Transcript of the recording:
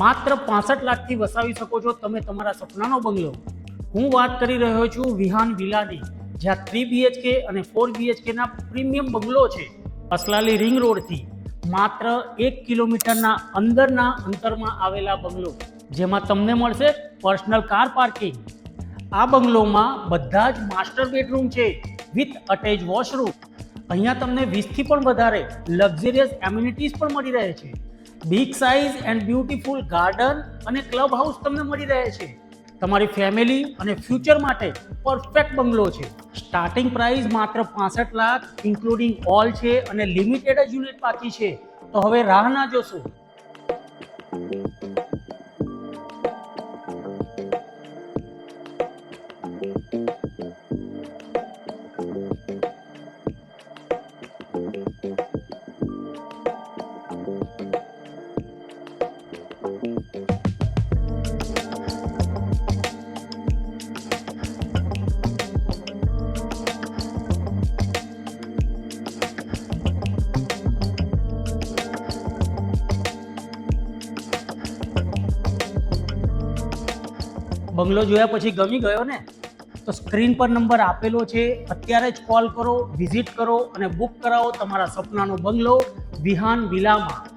માત્ર 65 લાખથી વસાવી શકો છો તમે તમારા સપનાનો બંગલો. હું વાત કરી રહ્યો છું વિહાન વિલાની, જ્યાં 3 BHK અને 4 BHK ના પ્રીમિયમ બંગલો છે. અસલાલી રિંગ રોડથી માત્ર 1 કિલોમીટરના અંદરના અંતરમાં આવેલા બંગલો, જેમાં તમને મળશે પર્સનલ કાર પાર્કિંગ. આ બંગલોમાં બધા જ માસ્ટર બેડરૂમ છે વિથ અટેચ વોશરૂમ. અહીંયા તમને 20થી પણ વધારે લક્ઝરિયસ એમ્યુનિટીઝ પણ મળી રહે છે. Big size and beautiful garden અને ક્લબ હાઉસ તમને મળી રહે છે. તમારી ફેમિલી અને ફ્યુચર માટે પરફેક્ટ બંગલો છે. સ્ટાર્ટિંગ પ્રાઇસ માત્ર 65 લાખ ઇન્ક્લુડિંગ ઓલ છે અને લિમિટેડ જ યુનિટ બાકી છે. તો હવે રાહ ના જોશો. બંગલો જોયા પછી ગમી ગયો ને? તો સ્ક્રીન પર નંબર આપેલો છે, અત્યારે જ કોલ કરો, વિઝિટ કરો અને બુક કરાવો તમારા સપનાનો બંગલો વિહાન વિલામાં.